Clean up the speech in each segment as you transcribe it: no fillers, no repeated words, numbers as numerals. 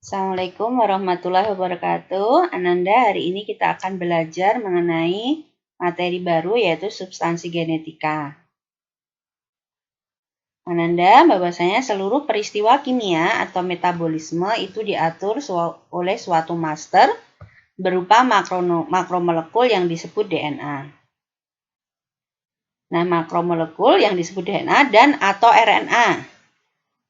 Assalamualaikum warahmatullahi wabarakatuh. Ananda, hari ini kita akan belajar mengenai materi baru yaitu substansi genetika. Ananda, bahwasanya seluruh peristiwa kimia atau metabolisme itu diatur oleh suatu master berupa makromolekul yang disebut DNA. Nah, makromolekul yang disebut DNA dan atau RNA.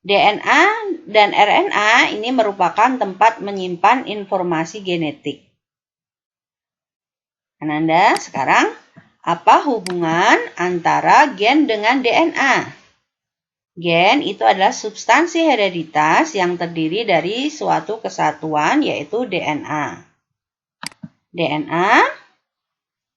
DNA dan RNA ini merupakan tempat menyimpan informasi genetik. Ananda, sekarang apa hubungan antara gen dengan DNA? Gen itu adalah substansi hereditas yang terdiri dari suatu kesatuan yaitu DNA. DNA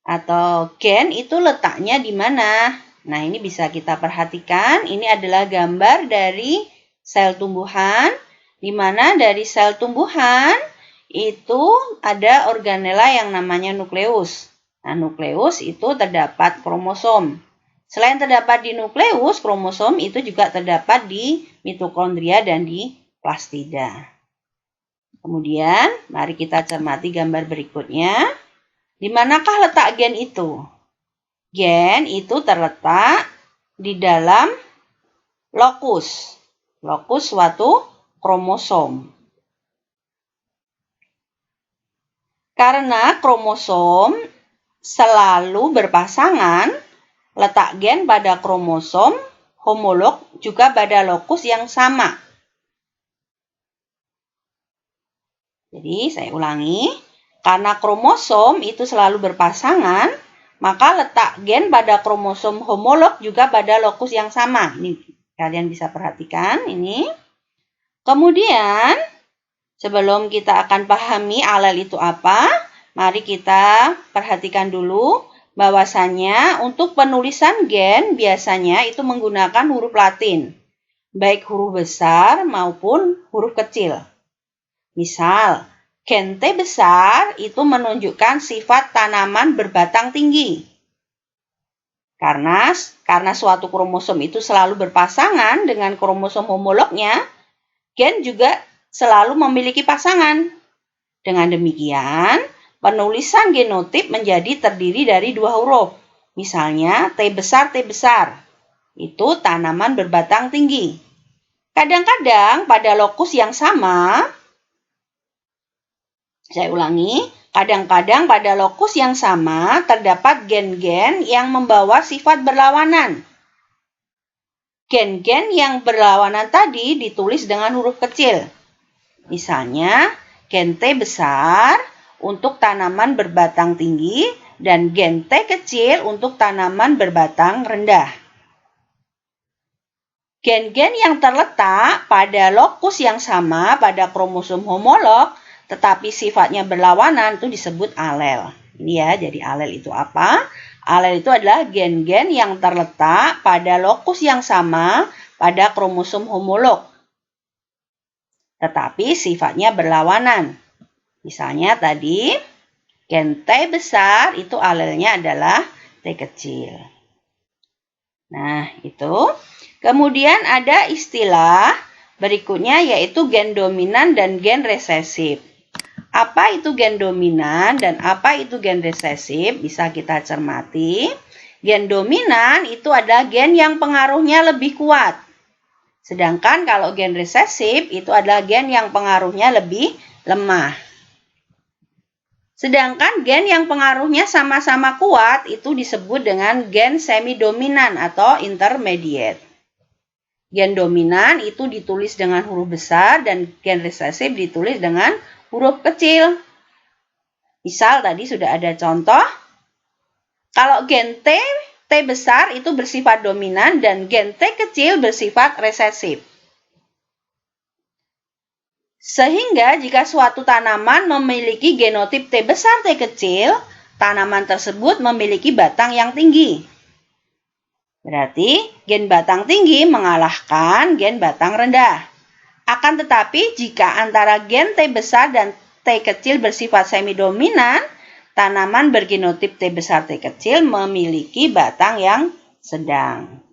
atau gen itu letaknya di mana? Nah, ini bisa kita perhatikan. Ini adalah gambar dari sel tumbuhan, di mana dari sel tumbuhan itu ada organela yang namanya nukleus. Nah, nukleus itu terdapat kromosom. Selain terdapat di nukleus, kromosom itu juga terdapat di mitokondria dan di plastida. Kemudian, mari kita cermati gambar berikutnya. Di manakah letak gen itu? Gen itu terletak di dalam lokus suatu kromosom. Karena kromosom selalu berpasangan, letak gen pada kromosom homolog juga pada lokus yang sama. Jadi, saya ulangi. Karena kromosom itu selalu berpasangan, maka letak gen pada kromosom homolog juga pada lokus yang sama. Ini kalian bisa perhatikan ini. Kemudian, sebelum kita akan pahami alel itu apa, mari kita perhatikan dulu bahwasannya untuk penulisan gen biasanya itu menggunakan huruf Latin, baik huruf besar maupun huruf kecil. Misal, gen T besar itu menunjukkan sifat tanaman berbatang tinggi. Karena suatu kromosom itu selalu berpasangan dengan kromosom homolognya, gen juga selalu memiliki pasangan. Dengan demikian, penulisan genotip menjadi terdiri dari dua huruf. Misalnya, T besar. Itu tanaman berbatang tinggi. Kadang-kadang pada lokus yang sama, saya ulangi, kadang-kadang pada lokus yang sama terdapat gen-gen yang membawa sifat berlawanan. Gen-gen yang berlawanan tadi ditulis dengan huruf kecil. Misalnya, gen T besar untuk tanaman berbatang tinggi dan gen T kecil untuk tanaman berbatang rendah. Gen-gen yang terletak pada lokus yang sama pada kromosom homolog tetapi sifatnya berlawanan itu disebut alel. Ini ya, jadi alel itu apa? Alel itu adalah gen-gen yang terletak pada lokus yang sama pada kromosom homolog. Tetapi sifatnya berlawanan. Misalnya tadi, gen T besar itu alelnya adalah T kecil. Nah, itu. Kemudian ada istilah berikutnya yaitu gen dominan dan gen resesif. Apa itu gen dominan dan apa itu gen resesif? Bisa kita cermati. Gen dominan itu adalah gen yang pengaruhnya lebih kuat. Sedangkan kalau gen resesif itu adalah gen yang pengaruhnya lebih lemah. Sedangkan gen yang pengaruhnya sama-sama kuat itu disebut dengan gen semi-dominan atau intermediate. Gen dominan itu ditulis dengan huruf besar dan gen resesif ditulis dengan huruf kecil. Misal tadi sudah ada contoh. Kalau gen T besar itu bersifat dominan dan gen T kecil bersifat resesif. Sehingga jika suatu tanaman memiliki genotip T besar T kecil, tanaman tersebut memiliki batang yang tinggi. Berarti gen batang tinggi mengalahkan gen batang rendah. Akan tetapi jika antara gen T besar dan T kecil bersifat semi-dominan, tanaman bergenotip T besar T kecil memiliki batang yang sedang.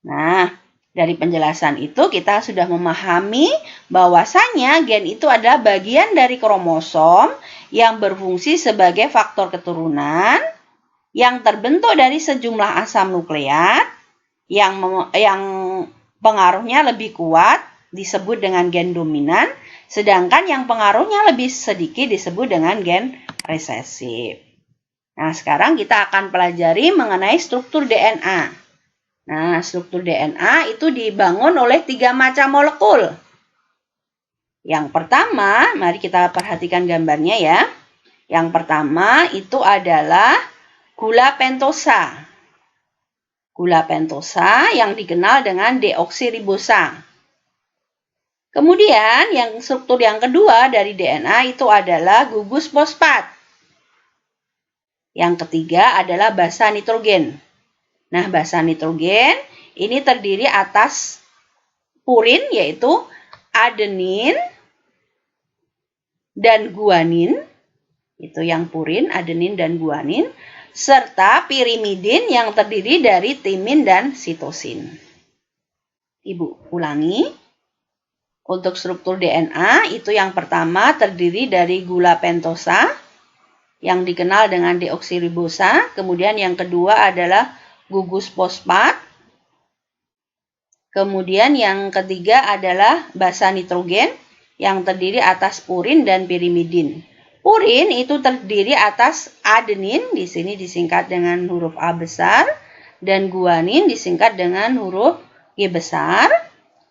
Nah, Dari penjelasan itu kita sudah memahami bahwasanya gen itu adalah bagian dari kromosom yang berfungsi sebagai faktor keturunan yang terbentuk dari sejumlah asam nukleat yang pengaruhnya lebih kuat disebut dengan gen dominan, sedangkan yang pengaruhnya lebih sedikit disebut dengan gen resesif. Nah, sekarang kita akan pelajari mengenai struktur DNA. Nah, struktur DNA itu dibangun oleh 3 macam molekul. Yang pertama, mari kita perhatikan gambarnya ya. Yang pertama itu adalah gula pentosa. Gula pentosa yang dikenal dengan deoksiribosa. Kemudian, struktur yang kedua dari DNA itu adalah gugus fosfat. Yang ketiga adalah basa nitrogen. Nah, basa nitrogen ini terdiri atas purin, yaitu adenin dan guanin. Itu yang purin, adenin, dan guanin. Serta pirimidin yang terdiri dari timin dan sitosin. Ibu ulangi. Untuk struktur DNA, itu yang pertama terdiri dari gula pentosa, yang dikenal dengan deoksiribosa. Kemudian yang kedua adalah gugus fosfat. Kemudian yang ketiga adalah basa nitrogen yang terdiri atas purin dan pirimidin. Purin itu terdiri atas adenin, di sini disingkat dengan huruf A besar, dan guanin disingkat dengan huruf G besar,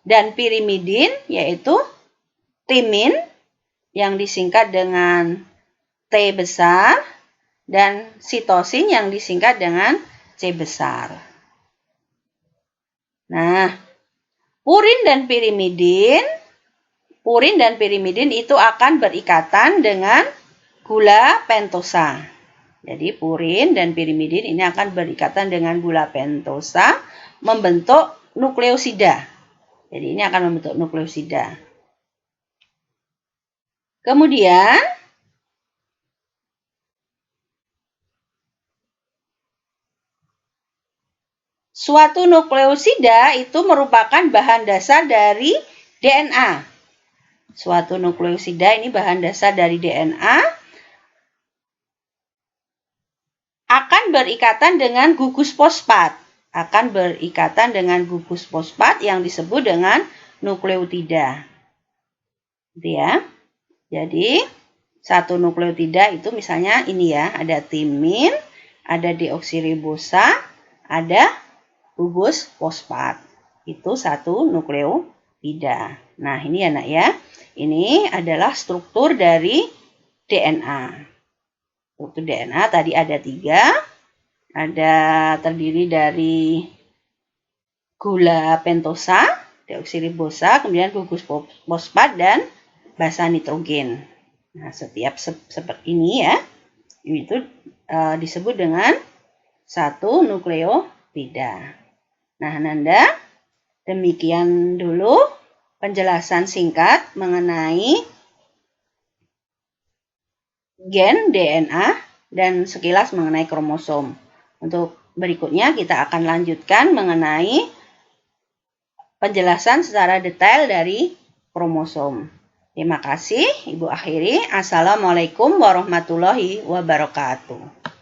dan pirimidin yaitu timin yang disingkat dengan T besar, dan sitosin yang disingkat dengan C besar. Nah, purin dan pirimidin itu akan berikatan dengan gula pentosa. Jadi purin dan pirimidin ini akan berikatan dengan gula pentosa membentuk nukleosida. Jadi ini akan membentuk nukleosida. Kemudian suatu nukleosida itu merupakan bahan dasar dari DNA. Suatu nukleosida ini bahan dasar dari DNA akan berikatan dengan gugus fosfat. Yang disebut dengan nukleotida. Gitu ya. Jadi, satu nukleotida itu misalnya ini ya, ada timin, ada deoksiribosa, ada gugus fosfat. Itu satu nukleotida. Nah, ini ya nak ya. Ini adalah struktur dari DNA. Struktur DNA tadi ada 3. Ada terdiri dari gula pentosa, deoksiribosa, kemudian gugus fosfat, dan basa nitrogen. Nah, setiap seperti ini ya, itu disebut dengan satu nukleotida. Nah, Nanda, demikian dulu penjelasan singkat mengenai gen DNA dan sekilas mengenai kromosom. Untuk berikutnya kita akan lanjutkan mengenai penjelasan secara detail dari kromosom. Terima kasih, Ibu akhiri. Assalamualaikum warahmatullahi wabarakatuh.